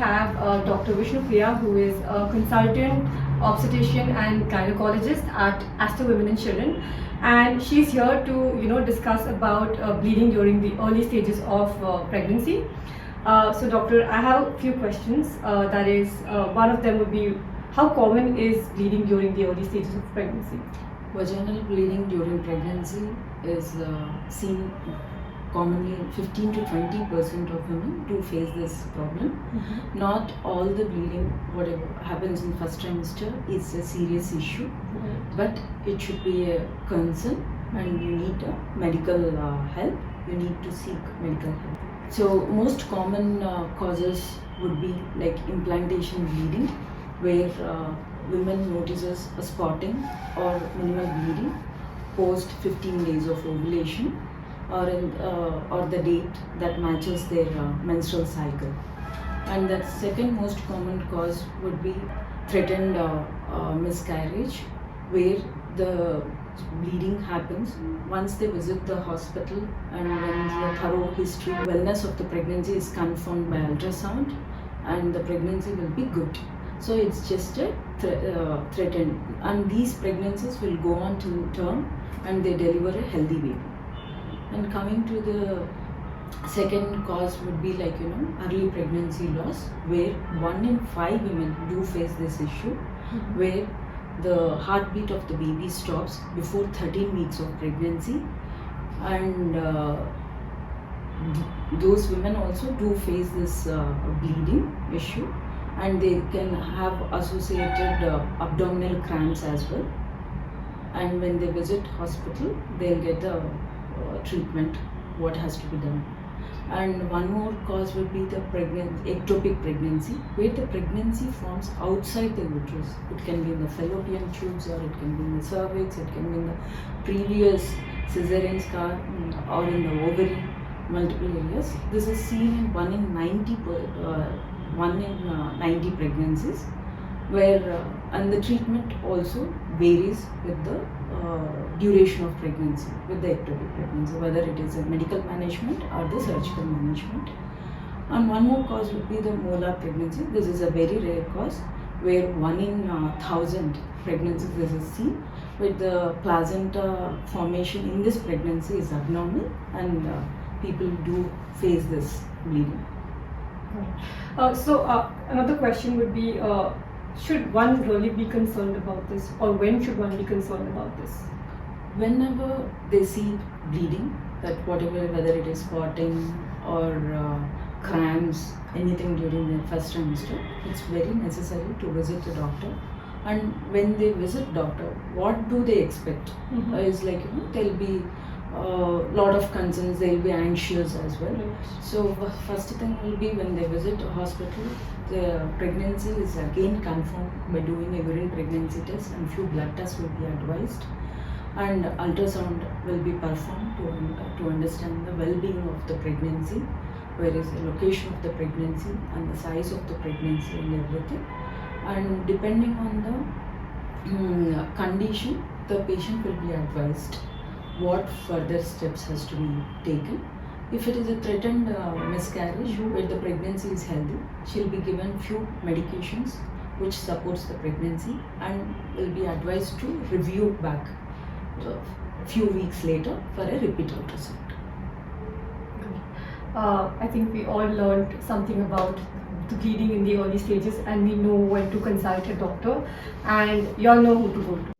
have Dr. Vishnu Priya, who is a consultant obstetrician and gynecologist at Aster Women and Children, and she's here to discuss about bleeding during the early stages of pregnancy. So doctor, I have a few questions. That is, one of them would be, how common is bleeding during the early stages of pregnancy? Vaginal bleeding during pregnancy is seen commonly. 15 to 20% of women do face this problem. Not all the bleeding, whatever happens in first trimester, is a serious issue, but it should be a concern, and you need medical help. You need to seek medical help. So most common causes would be like implantation bleeding, where women notices a spotting or minimal bleeding post 15 days of ovulation, or the date that matches their menstrual cycle. And the second most common cause would be threatened miscarriage, where the bleeding happens once they visit the hospital, and when the thorough history wellness of the pregnancy is confirmed by ultrasound, and the pregnancy will be good. So it's just a threatened, and these pregnancies will go on to term and they deliver a healthy baby. And coming to the second cause would be like early pregnancy loss, where 1 in 5 women do face this issue, where the heartbeat of the baby stops before 13 weeks of pregnancy, and those women also do face this bleeding issue, and they can have associated abdominal cramps as well. And when they visit hospital, they'll get the treatment what has to be done. And one more cause would be the ectopic pregnancy, where the pregnancy forms outside the uterus. It can be in the fallopian tubes, or it can be in the cervix, it can be in the previous cesarean scar, or in the ovary, multiple areas. This is seen in 1 in 90 pregnancies, where and the treatment also varies with the duration of pregnancy, with the ectopic pregnancy, whether it is a medical management or the surgical management. And one more cause would be the molar pregnancy. This is a very rare cause, where 1 in 1,000 pregnancies this is seen, with the placenta formation in this pregnancy is abnormal, and people do face this bleeding. So another question would be, should one really be concerned about this, or when should one be concerned about this? Whenever they see bleeding, that whether it is spotting or cramps, anything during the first trimester, it's very necessary to visit the doctor. And when they visit doctor, what do they expect? Is like there'll be lot of concerns, they'll be anxious as well. So first thing will be, when they visit a hospital, the pregnancy is again confirmed by doing a urine pregnancy test, and few blood tests will be advised, and ultrasound will be performed to understand the well-being of the pregnancy, where is the location of the pregnancy and the size of the pregnancy and everything. And depending on the condition, the patient will be advised what further steps has to be taken. If it is a threatened miscarriage where the pregnancy is healthy, she'll be given few medications which supports the pregnancy, and will be advised to review back a few weeks later for a repeat ultrasound. I think we all learned something about the bleeding in the early stages, and we know when to consult a doctor, and you all know who to go to.